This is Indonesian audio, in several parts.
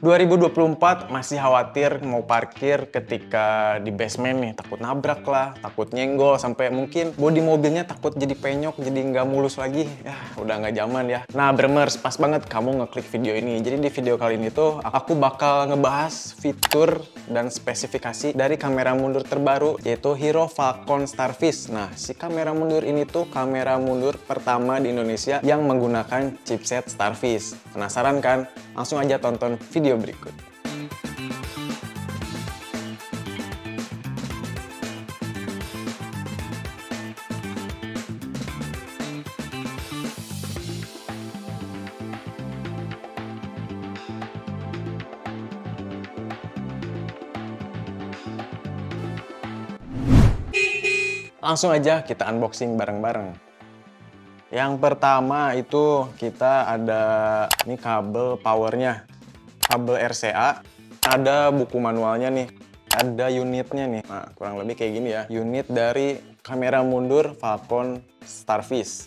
2024 masih khawatir mau parkir ketika di basement nih, takut nabrak lah, takut nyenggol, sampai mungkin bodi mobilnya takut jadi penyok, jadi nggak mulus lagi. Ya, udah nggak zaman ya. Nah, Bremers, pas banget kamu ngeklik video ini. Jadi di video kali ini tuh aku bakal ngebahas fitur dan spesifikasi dari kamera mundur terbaru, yaitu Hero Falcon Starfish. Nah, si kamera mundur ini tuh kamera mundur pertama di Indonesia yang menggunakan chipset Starfish. Penasaran kan? Langsung aja tonton video berikut. Langsung aja kita unboxing bareng-bareng. Yang pertama itu kita ada ini kabel powernya, kabel RCA, ada buku manualnya nih, ada unitnya nih. Nah, kurang lebih kayak gini ya, unit dari kamera mundur Falcon Starfish.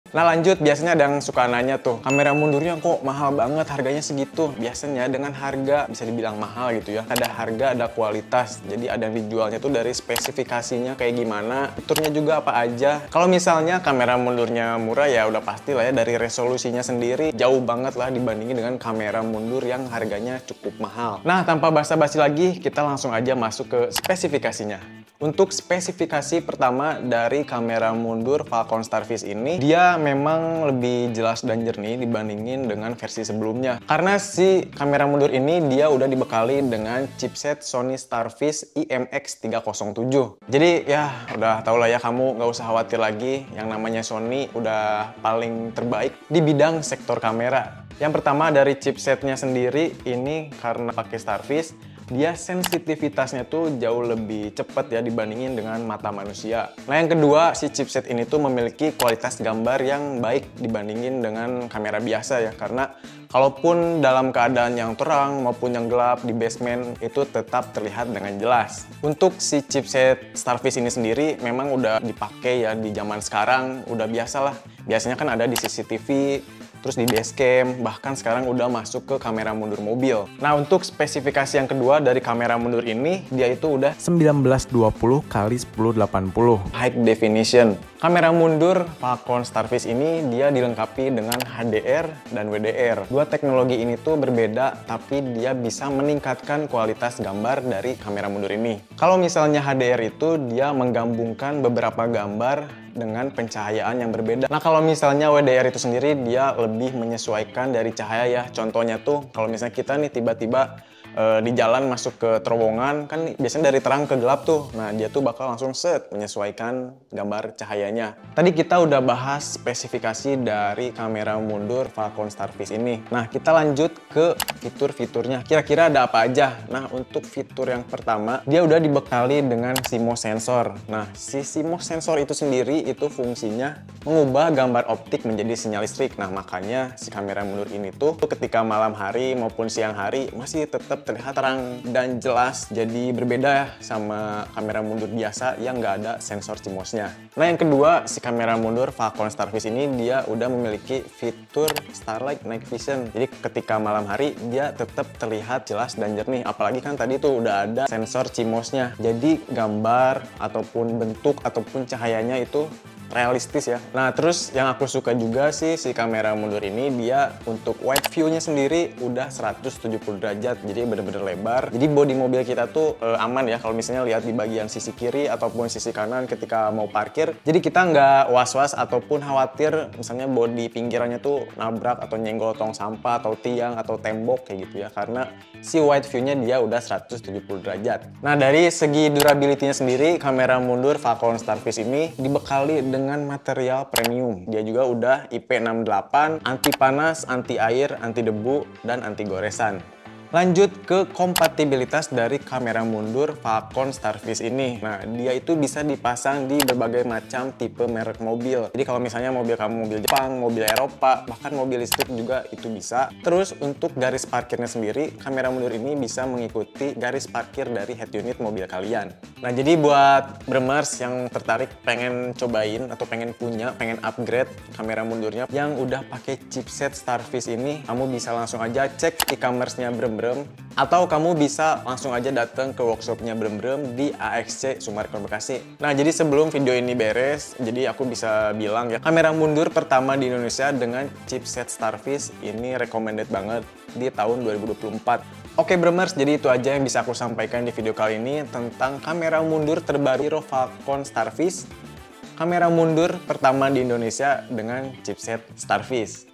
Nah lanjut, biasanya ada yang suka nanya tuh, kamera mundurnya kok mahal banget, harganya segitu. Biasanya dengan harga bisa dibilang mahal gitu ya. Ada harga, ada kualitas. Jadi ada yang dijualnya tuh dari spesifikasinya kayak gimana, fiturnya juga apa aja. Kalau misalnya kamera mundurnya murah ya udah pasti lah ya, dari resolusinya sendiri jauh banget lah dibandingin dengan kamera mundur yang harganya cukup mahal. Nah tanpa basa-basi lagi, kita langsung aja masuk ke spesifikasinya. Untuk spesifikasi pertama dari kamera mundur Falcon Starfish ini, dia memang lebih jelas dan jernih dibandingin dengan versi sebelumnya. Karena si kamera mundur ini dia udah dibekali dengan chipset Sony Starfish IMX307. Jadi ya udah tau lah ya, kamu nggak usah khawatir lagi, yang namanya Sony udah paling terbaik di bidang sektor kamera. Yang pertama dari chipsetnya sendiri, ini karena pakai Starfish, dia sensitivitasnya tuh jauh lebih cepat ya dibandingin dengan mata manusia. Nah yang kedua, si chipset ini tuh memiliki kualitas gambar yang baik dibandingin dengan kamera biasa ya, karena kalaupun dalam keadaan yang terang maupun yang gelap di basement itu tetap terlihat dengan jelas. Untuk si chipset Starfish ini sendiri memang udah dipakai ya di zaman sekarang, udah biasa lah. Biasanya kan ada di CCTV, terus di dashcam, bahkan sekarang udah masuk ke kamera mundur mobil. Nah untuk spesifikasi yang kedua dari kamera mundur ini, dia itu udah 1920x1080 high definition. Kamera mundur Falcon Starfish ini dia dilengkapi dengan HDR dan WDR. Dua teknologi ini tuh berbeda, tapi dia bisa meningkatkan kualitas gambar dari kamera mundur ini. Kalau misalnya HDR itu dia menggabungkan beberapa gambar dengan pencahayaan yang berbeda. Nah kalau misalnya WDR itu sendiri dia lebih menyesuaikan dari cahaya ya. Contohnya tuh kalau misalnya kita nih tiba-tiba di jalan masuk ke terowongan, kan biasanya dari terang ke gelap tuh. Nah dia tuh bakal langsung menyesuaikan gambar cahayanya. Tadi kita udah bahas spesifikasi dari kamera mundur Falcon Starfish ini. Nah kita lanjut ke fitur-fiturnya. Kira-kira ada apa aja? Nah untuk fitur yang pertama, dia udah dibekali dengan CMOS sensor. Nah si CMOS sensor itu sendiri itu fungsinya mengubah gambar optik menjadi sinyal listrik. Nah makanya si kamera mundur ini tuh ketika malam hari maupun siang hari masih tetap terlihat terang dan jelas. Jadi berbeda sama kamera mundur biasa yang nggak ada sensor CMOS-nya. Nah yang kedua, si kamera mundur Falcon Starfish ini dia udah memiliki fitur Starlight Night Vision. Jadi ketika malam hari dia tetap terlihat jelas dan jernih. Apalagi kan tadi tuh udah ada sensor CMOS-nya. Jadi gambar ataupun bentuk ataupun cahayanya itu realistis ya. Nah terus yang aku suka juga sih si kamera mundur ini, dia untuk wide view-nya sendiri udah 170 derajat, jadi bener-bener lebar. Jadi bodi mobil kita tuh aman ya kalau misalnya lihat di bagian sisi kiri ataupun sisi kanan ketika mau parkir. Jadi kita nggak was-was ataupun khawatir misalnya bodi pinggirannya tuh nabrak atau nyenggol tong sampah atau tiang atau tembok kayak gitu ya, karena si wide view-nya dia udah 170 derajat. Nah dari segi durability-nya sendiri, kamera mundur Falcon Starfish ini dibekali dengan material premium. Dia juga udah IP68, anti panas, anti air, anti debu, dan anti goresan. Lanjut ke kompatibilitas dari kamera mundur Falcon Starfish ini. Nah, dia itu bisa dipasang di berbagai macam tipe merek mobil. Jadi kalau misalnya mobil kamu mobil Jepang, mobil Eropa, bahkan mobil listrik juga itu bisa. Terus untuk garis parkirnya sendiri, kamera mundur ini bisa mengikuti garis parkir dari head unit mobil kalian. Nah, jadi buat bremers yang tertarik pengen cobain atau pengen upgrade kamera mundurnya yang udah pakai chipset Starfish ini, kamu bisa langsung aja cek e-commerce-nya Brem, atau kamu bisa langsung aja datang ke workshopnya Brem di AXC Sumarekon Bekasi. Nah, jadi sebelum video ini beres, jadi aku bisa bilang ya, kamera mundur pertama di Indonesia dengan chipset Starfish ini recommended banget di tahun 2024. Oke Bremers, jadi itu aja yang bisa aku sampaikan di video kali ini tentang kamera mundur terbaru Falcon Starfish. Kamera mundur pertama di Indonesia dengan chipset Starfish.